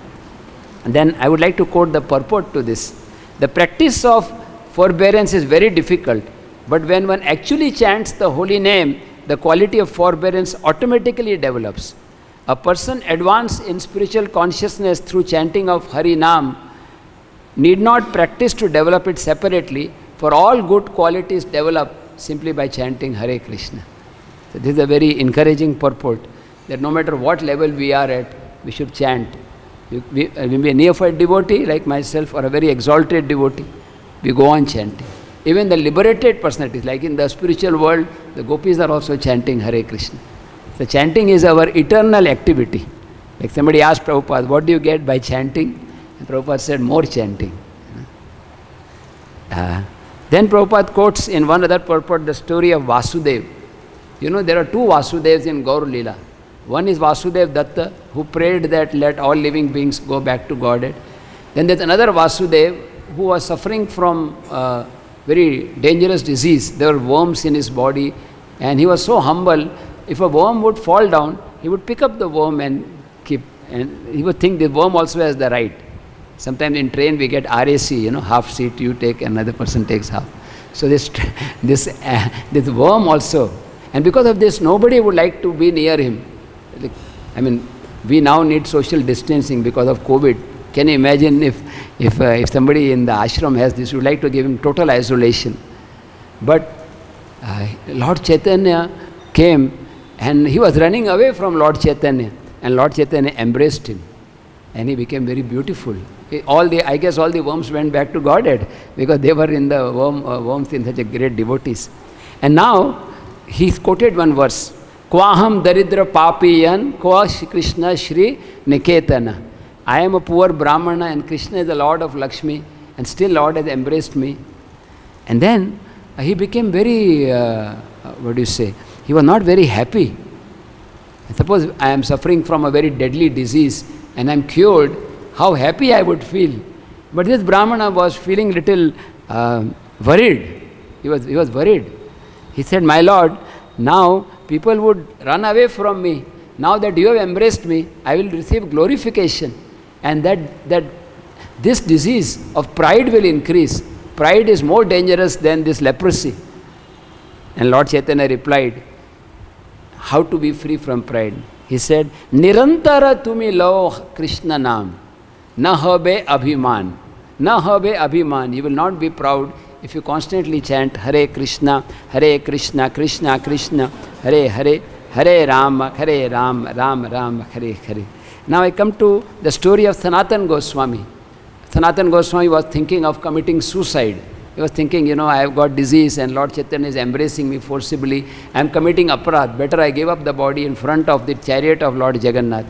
And then I would like to quote the purport to this. The practice of forbearance is very difficult, but when one actually chants the holy name, the quality of forbearance automatically develops. A person advanced in spiritual consciousness through chanting of Hari Nam need not practice to develop it separately, for all good qualities develop simply by chanting Hare Krishna. So this is a very encouraging purport, that no matter what level we are at, we should chant. We be a neophyte devotee like myself, or a very exalted devotee, we go on chanting. Even the liberated personalities, like in the spiritual world, the gopis are also chanting Hare Krishna. So chanting is our eternal activity. Like somebody asked Prabhupada, what do you get by chanting? And Prabhupada said, more chanting. Then Prabhupada quotes in one other purport the story of Vasudev. You know, there are two Vasudevs in Gaur Leela. One is Vasudev Datta, who prayed that let all living beings go back to Godhead. Then there's another Vasudev who was suffering from very dangerous disease. There were worms in his body, and he was so humble. If a worm would fall down, he would pick up the worm and keep, and he would think the worm also has the right. Sometimes in train we get RAC, half seat you take, another person takes half. So this worm also, and because of this, nobody would like to be near him. We now need social distancing because of COVID. Can you imagine if somebody in the ashram has this, we would like to give him total isolation. But Lord Chaitanya came, and he was running away from Lord Chaitanya, and Lord Chaitanya embraced him, and he became very beautiful. I guess all the worms went back to Godhead, because they were in the worms in such a great devotees. And now he quoted one verse, Kvaham daridra papiyan, kwa Krishna Shri Niketana. I am a poor Brahmana, and Krishna is the Lord of Lakshmi, and still Lord has embraced me. And then he became very, he was not very happy. Suppose I am suffering from a very deadly disease and I am cured, how happy I would feel. But this Brahmana was feeling little worried. He was worried. He said, my Lord, now people would run away from me. Now that you have embraced me, I will receive glorification. And that this disease of pride will increase. Pride is more dangerous than this leprosy. And Lord Chaitanya replied, how to be free from pride? He said, Nirantara tumi lao Krishna naam, na habe abhiman. Na habe abhiman. You will not be proud if you constantly chant Hare Krishna, Krishna Krishna, Hare Hare, Hare Ram, Ram Ram, Hare Hare. Now I come to the story of Sanatan Goswami. Sanatan Goswami was thinking of committing suicide. He was thinking, I have got disease and Lord Chaitanya is embracing me forcibly. I am committing aparadh. Better I give up the body in front of the chariot of Lord Jagannath.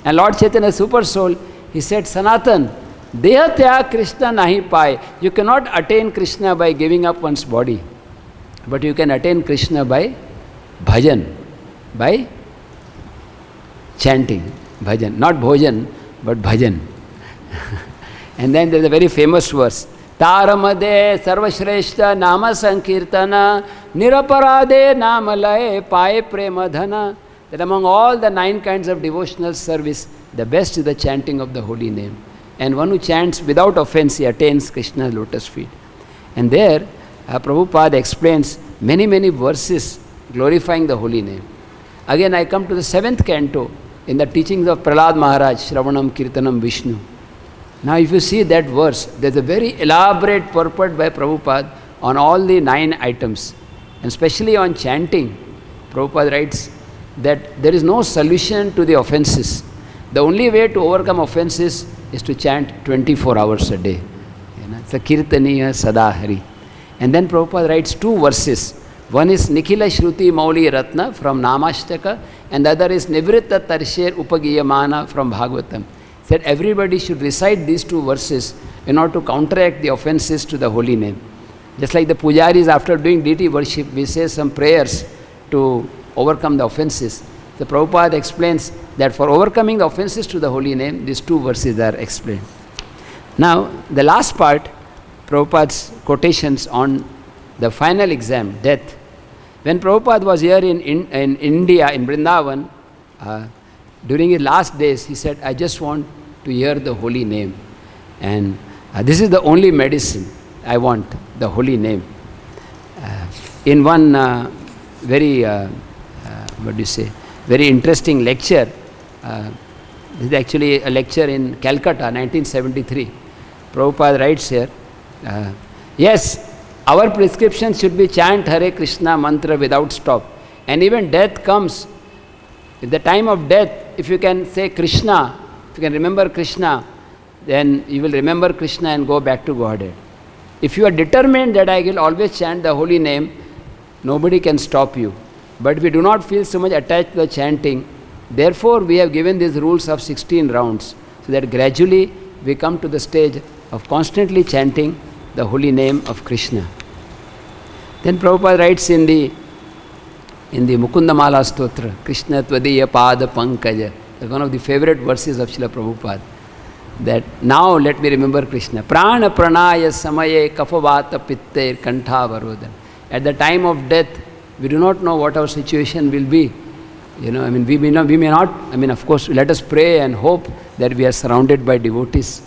And Lord Chaitanya, super soul, he said, Sanatan, Deha tya Krishna nahi pai. You cannot attain Krishna by giving up one's body. But you can attain Krishna by bhajan, by chanting. Bhajan, not bhojan, but bhajan. And then there is a very famous verse. Taramade sarvashreshta nama sankirtana niraparade namalaye paye premadhana. That among all the 9 kinds of devotional service, the best is the chanting of the holy name. And one who chants without offense, he attains Krishna's lotus feet. And there, Prabhupada explains many, many verses glorifying the holy name. Again, I come to the 7th canto in the teachings of Prahlad Maharaj, Shravanam Kirtanam Vishnu. Now, if you see that verse, there's a very elaborate purport by Prabhupada on all the 9 items, and especially on chanting. Prabhupada writes that there is no solution to the offenses. The only way to overcome offenses is to chant 24 hours a day. It's a Kirtaniya Sadahari. And then Prabhupada writes 2 verses. One is Nikhila Shruti Mauli Ratna from Namashtaka, and the other is Nivritta Tarsher Upagiyamana from Bhagavatam. Said everybody should recite these 2 verses in order to counteract the offenses to the holy name. Just like the pujaris, after doing deity worship, we say some prayers to overcome the offenses. The Prabhupada explains that for overcoming the offenses to the holy name, these 2 verses are explained. Now, the last part, Prabhupada's quotations on the final exam, death. When Prabhupada was here in India, in Vrindavan, during his last days, he said, I just want to hear the holy name. And this is the only medicine I want, the holy name. In one very interesting lecture, this is actually a lecture in Calcutta, 1973. Prabhupada writes here, yes, our prescription should be chant Hare Krishna mantra without stop. And even death comes, at the time of death, if you can say Krishna, if you can remember Krishna, then you will remember Krishna and go back to Godhead. If you are determined that I will always chant the holy name, nobody can stop you. But we do not feel so much attached to the chanting. Therefore, we have given these rules of 16 rounds, so that gradually we come to the stage of constantly chanting the holy name of Krishna. Then Prabhupada writes in the Mukundamala Stotra, Krishna Tvadiya Pada Pankaja, that's one of the favorite verses of Srila Prabhupada, that now let me remember Krishna. Prana pranaya samaye kapavata pitte kantha varodan. At the time of death, we do not know what our situation will be. We may not, of course, let us pray and hope that we are surrounded by devotees.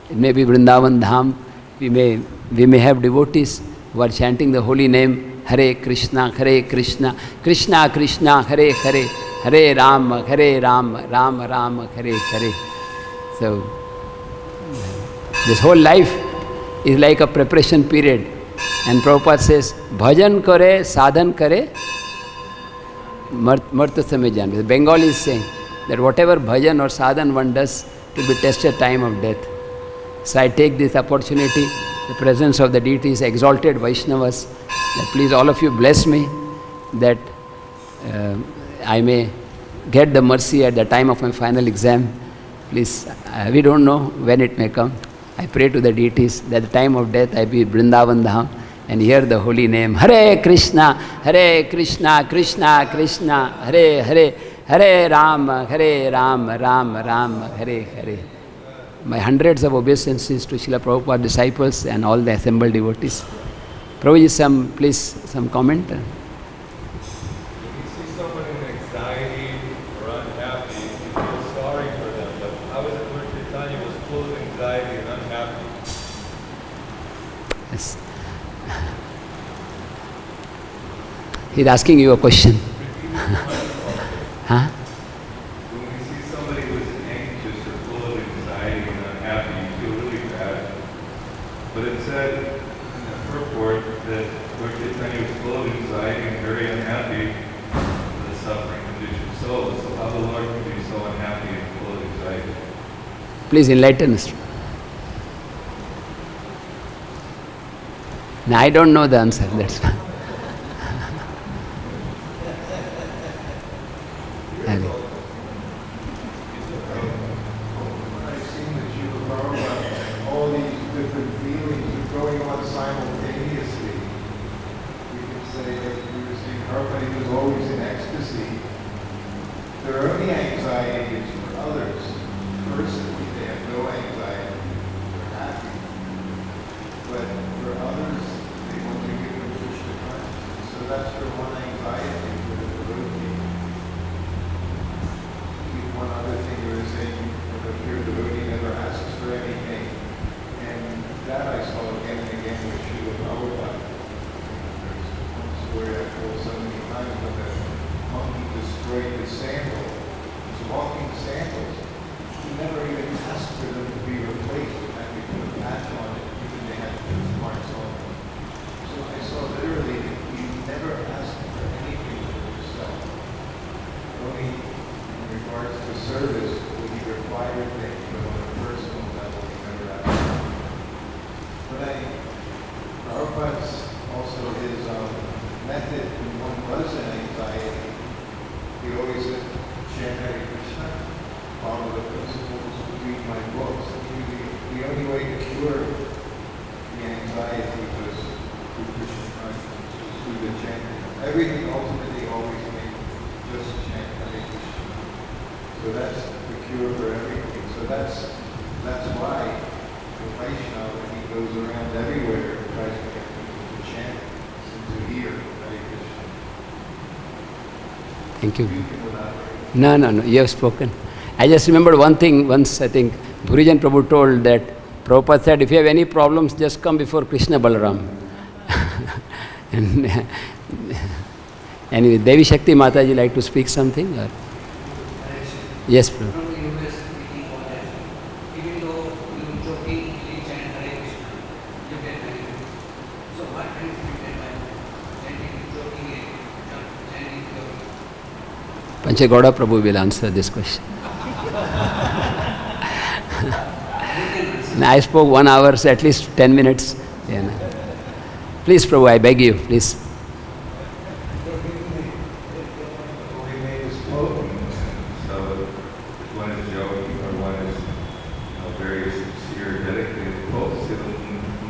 It may be Vrindavan Dham. We may have devotees who are chanting the holy name, Hare Krishna, Krishna Krishna, Hare Hare, Hare Rama, Rama Rama, Hare Hare. So, this whole life is like a preparation period. And Prabhupada says, Bhajan kare, sadhan kare, marta samay jan. The Bengali is saying that whatever bhajan or sadhan one does will be tested time of death. So I take this opportunity, the presence of the deities, exalted Vaishnavas, that please all of you bless me, that I may get the mercy at the time of my final exam. Please, we don't know when it may come. I pray to the deities that at the time of death I be Vrindavan Dham and hear the holy name, Hare Krishna, Krishna Krishna, Hare Hare, Hare Rama, Rama Rama, Hare Hare. My hundreds of obeisances to Srila Prabhupada disciples and all the assembled devotees. Prabhuji, please, some comment? When you see someone in anxiety or unhappy, you feel sorry for them. But how is it Lord Chaitanya was full of anxiety and unhappy? Yes. He's asking you a question. Huh? When we see somebody who is anxious or full of anxiety and unhappy, you feel really bad. But it said in the purport that Lord Chaitanya was full of anxiety and very unhappy with the suffering conditioned soul. So how the Lord can be so unhappy and full of anxiety? Please enlighten us. No, I don't know the answer, that's why. So I saw literally that you never asked for anything for yourself. बताएं, Prabhupada's also his method when one was in anxiety, he always said, chant Hare Krishna, follow the principles, read my books. The only way to cure the anxiety was through Krishna consciousness, was through the chanting. Everything ultimately always made just chant Hare Krishna. So that's the cure for everything. So that's why the Vaishnava, when he goes around everywhere, tries to get people to chant and to hear Hare Krishna. Thank you. You can elaborate. No, you have spoken. I just remembered one thing. Once, I think, Bhurijan Prabhu told that Prabhupada said, if you have any problems, just come before Krishna Balaram. And anyway, Devi Shakti Mataji like to speak something? Or? Yes, Prabhu. From the US meeting all that. Even though you jokingly chant Hare Krishna, you get benefit. So what benefit you get by chanting, joking, chanting your Panchagauda Prabhu will answer this question. And I spoke 1 hour, so at least 10 minutes. Yeah. Please, Prabhu, I beg you, please. We made this quote, so if one is joking or one is very sincere, dedicated, both the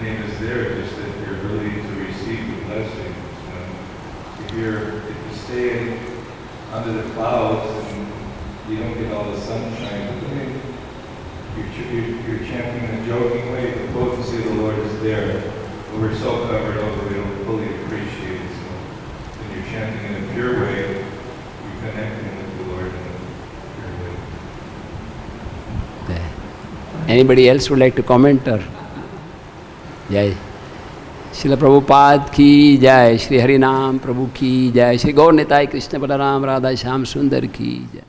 name is there, just that you're really to receive the blessings. If you stay under the clouds and you don't get all the sunshine, you're chanting in a joking way, the potency of the Lord is there. But we're so covered over, we don't fully appreciate it. So when you're chanting in a pure way, you're connecting with the Lord in a pure way. There. Anybody else would like to comment? Or Jai. Srila Prabhupada ki jai, Shri Harinam Prabhu ki jai, Shri Gaur Nitai Krishna Balaram Radha Shyam Sundar ki jai.